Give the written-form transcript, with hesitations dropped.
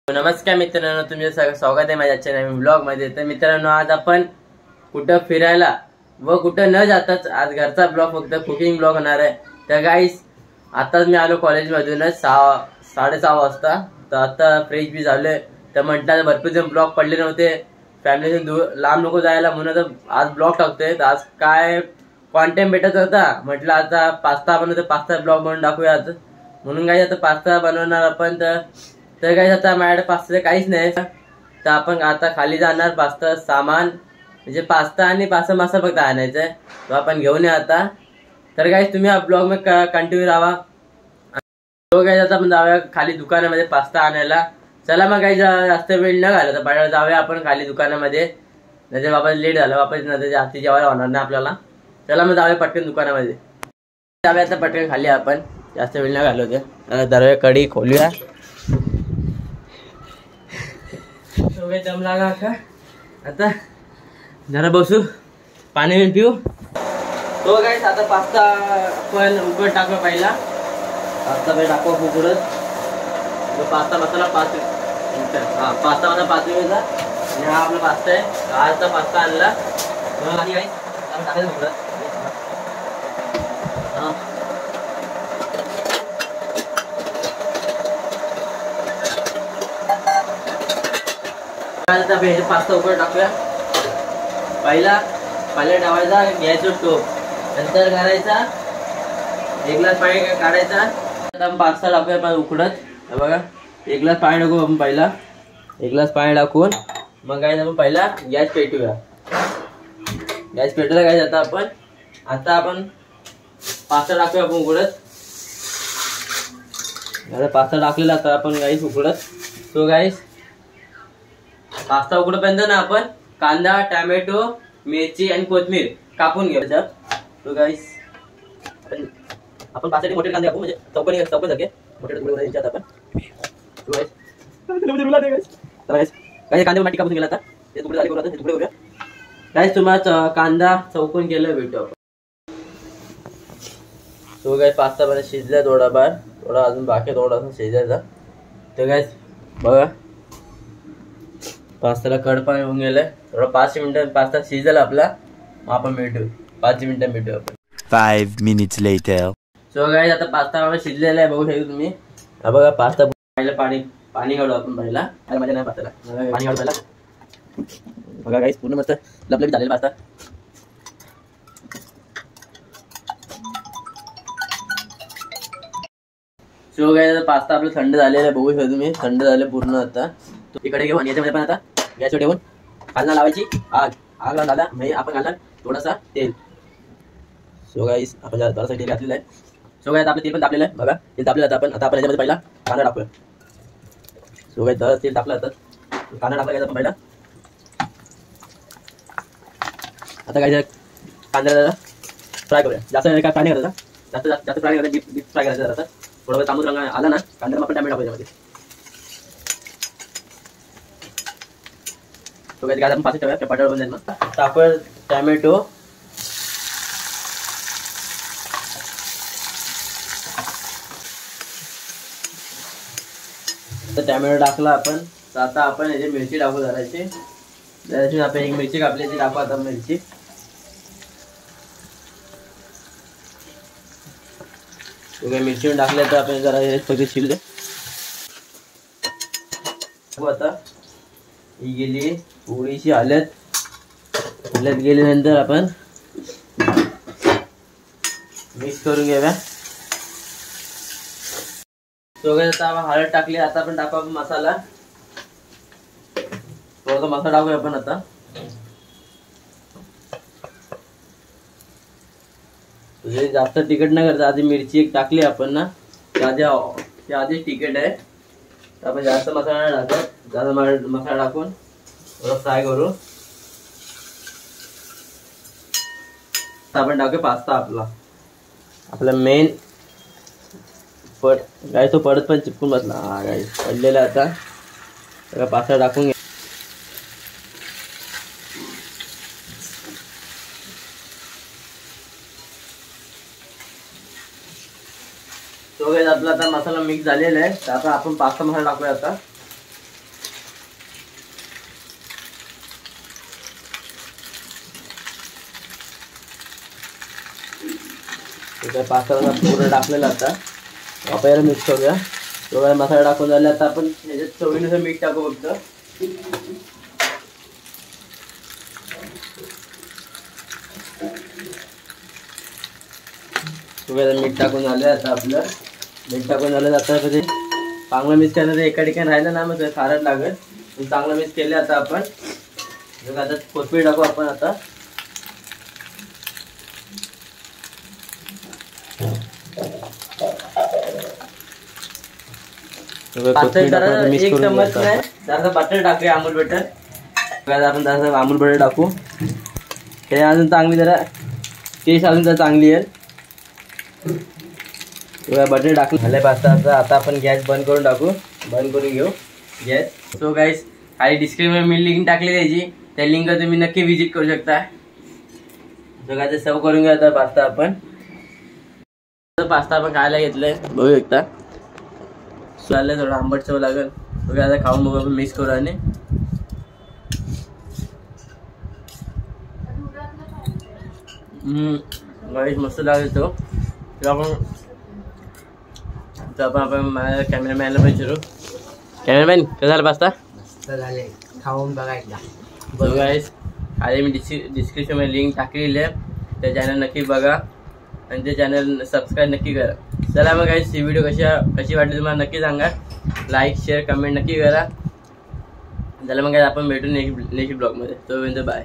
नमस्कार मित्रांनो, तुमचे सगळं स्वागत आहे माझ्या नवीन ब्लॉग मध्ये। तर मित्रांनो, आज आपण कुठं फिरायला व कुठं न जाताच आज घरचा ब्लॉग, फक्त कुकिंग ब्लॉग होणार आहे। तर गाईस, आताच मी आलो कॉलेजमधूनच 6:30 वाजता। तर आता फ्रेश बी झालोय। तर म्हटलं भरपूर जण ब्लॉग पडले नव्हते, फॅमिलीतून लांब नको जायला, म्हणून तर आज ब्लॉग टाकतोय। तर आज काय कॉन्टेंट भेटत होता, म्हटलं आता पास्ता बनवतो, पास्ता ब्लॉग बनवून टाकूया आज। म्हणून गाईस आता पास्ता बनवणार आपण। तर गाईस आता माझ्याकडे पास्ता काहीच नाही, तर आपण आता खाली जाणार पास्ता सामान, म्हणजे पास्ता आणि पास्ता मसाला फक्त आणायचा, तो आपण घेऊन या आता। तर गाईस तुम्ही हा ब्लॉग मध्ये कंटिन्यू राहा। तो गाईस आता आपण जाऊया खाली दुकानामध्ये पास्ता आणायला। चला मग गाईस, जास्त वेळ न घालवता पटापट जाऊया आपण खाली दुकानामध्ये, नाही तर बाबा लेट झालं, वापस नंतर जास्ती जेवायला होणार नाही आपल्याला। चला मग जाऊया पटकन दुकानामध्ये, जाऊया आता पटकन खाली आपण, जास्त वेळ न घालवते। दरवाजा कडी खोलूया। दम लागा का आता, जरा बसू, पाणी पिऊ। तो गाईस आता पास्ता आपण उकड टाकू, पहिला पास्ता पहिले टाकू उकडत। तो पास्ता मसाला 5 मिनिटं, पास्ता मसाला 5 मिनिटचा, आणि हा आपला पास्ता आहे। आजचा पास्ता आणला आणि गाईस टाकायचं उकडत। पास्ता उकड टाकूया। पहिला ठेवायचा गॅसवर टोप, नंतर करायचा 1 ग्लास पाणी काढायचा। आता पास्ता टाकूया पण उकडत, बघा 1 ग्लास पाणी टाकू आपण, पहिला 1 ग्लास पाणी टाकून मग काय आपण पहिला गॅस पेटूया। गॅस पेटवला काय, आता आपण पास्ता टाकूया आपण उकडत। आता पास्ता टाकलेला आता आपण गाईस उकडत। तो गाईस पास्ता उकडपर्यंत ना आपण कांदा, टोमॅटो, मिरची आणि कोथिंबीर कापून घ्यायचं। तो गाईस आपण पास्त्याचे मोठे कांदे कापू, म्हणजे चौकोनी सारखे मोठे तुकडे करायचे आपण। तो गाईस काही कांदे माटी कापून गेला, आता ते तुकडे झाले करू, आता ते तुकडे करूया। गाईस तुम्हाला कांदा चौकोन केलं भेटू आपण। तो गाईस पास्ता पण शिजला थोडा अजून बाकी थोडासा शिजायचा। तर गाईस बघा पास्ताला कडपण होऊन गेलंय, थोडा 5 मिनिटं पास्ता शिजेल आपला, मग आपण भेटू 5 मिनिटं भेटू आपण। 5 minutes later. सो गाईस आता पास्ता शिजलेला आहे, बघू शकता तुम्ही। हा बघा पास्ता, पहिला पाणी काढू आपण पहिला, माझ्या नाही पास्ताला पाणी काढू पहिला। बघा गाईस पूर्ण मस्त लपलपीत झालेला पास्ता। सो गाईस पास्ता आपला थंड झालेला आहे, बघू शकता तुम्ही, थंड झालं पूर्ण। आता तो इकडे घेऊन याच्यामध्ये पण आता गॅसवर ठेवून खालना लावायची आग लावून झाला, म्हणजे आपण घालणार थोडासा तेल। सो गाईस आपण जरासा तेल घातलेलं आहे। सो गाईस आपलं तेल पण तापलेलं आहे, बघा तेल तापलेलं आता आपण याच्यामध्ये पहिला कांदा टाकूया। सो गाईस तेल तापलं, आता कांदा टाकला आपण पहिला। आता काय कांद्याला फ्राय करूया, जास्त काय फ्राय नाही करायचा, जास्त फ्राय करायचा, डीप फ्राय करायचा। आता थोडा तांबूस रंग आला ना कांद्याला, आपण टोमॅटो टाकू याच्यामध्ये। तो काय आपण पाच ठेवूया, पटावर पण जाईल ना, टाकूया टोमॅटो। तर टोमॅटो टाकला आपण, तर आता आपण याची मिरची टाकू करायची। त्याची आपण एक मिरची कापली, टाकू आता मिरची। मिरची टाकल्या तर आपण जरा हे सगळे शिजले, आता ही गेली थोडीशी हळद गेल्यानंतर आपण मिक्स करून घेऊया। तो आता हळद टाकली, आता आपण टाकू आपण मसाला, थोडासा मसाला टाकूया आपण आता। तुझे जास्त तिखट नाही करायचं, आधी मिरची एक टाकली आपण ना, त्या आधी तिखट आहे, तर आपण जास्त मसाला नाही टाकत, जास्त मसाला टाकून थोडं फ्राय करू। आपण टाकूया पास्ता आपला मेन गाईस, तो पडत पण चिपकून बसला, हा गाईस पडलेला। आता पास्ता टाकून घ्या। तो गाइस आपला आता मसाला मिक्स झालेला आहे. तर आता आपण पास्ता मसाला टाकूया आता. त्या पास्ताला पूर्ण टाकलेला आता आपण मिक्स करूया. तो मसाला टाकून झाला आता आपण ह्याच्यात चवीनुसार मीठ टाकू फक्त. मीठ टाकून झालं आता आपलं. मीठ टाकून झालं आता कधी चांगलं मिक्स केलं तर एका ठिकाणी राहिलं ना मग खारट लागेल. चांगलं मिक्स केलं आता आपण. आता कोथिंबीर टाकू आपण आता. एक चम्मच नाही जरा बटर टाकूया अमूल बटर. आपण जरा अमूल बटर टाकू ते अजून चांगली जरा टेस्ट अजून जरा चांगली येईल. बटर टाकून झाले पास्ता. आता आपण गॅस बंद करून टाकू. बंद करून घेऊ गॅस. सो गाईस खाली डिस्क्रिप्शन मी लिंक टाकली त्याची. त्या लिंक तुम्ही नक्की विजिट करू शकता. सो काय सर्व करून घेऊ आता पास्ता आपण. पास्ता आपण खायला घेतलंय बघू शकता. चाललंय थोडं आंबट चव लागेल. बघा आता खाऊन बघू आपण मिक्स करू. आणि गाईस मस्त लागेल तो. आपण माझ्या कॅमेरामॅनला पण विचारू. कॅमेरामॅन कसं झालं पास्ता? खाऊन बघायला. बघा गाईस आधी मी डिस्क्रिप्शनमध्ये लिंक टाकलेली आहे. त्या चॅनल नक्की बघा आणि ते चॅनल सबस्क्राईब नक्की करा. चला मग गाईस ही व्हिडिओ कशी वाटली तुम्हाला नक्की सांगा. लाईक शेअर कमेंट नक्की करा. चला मग आपण भेटू नेक्स्ट ब्लॉगमध्ये. तोपर्यंत बाय.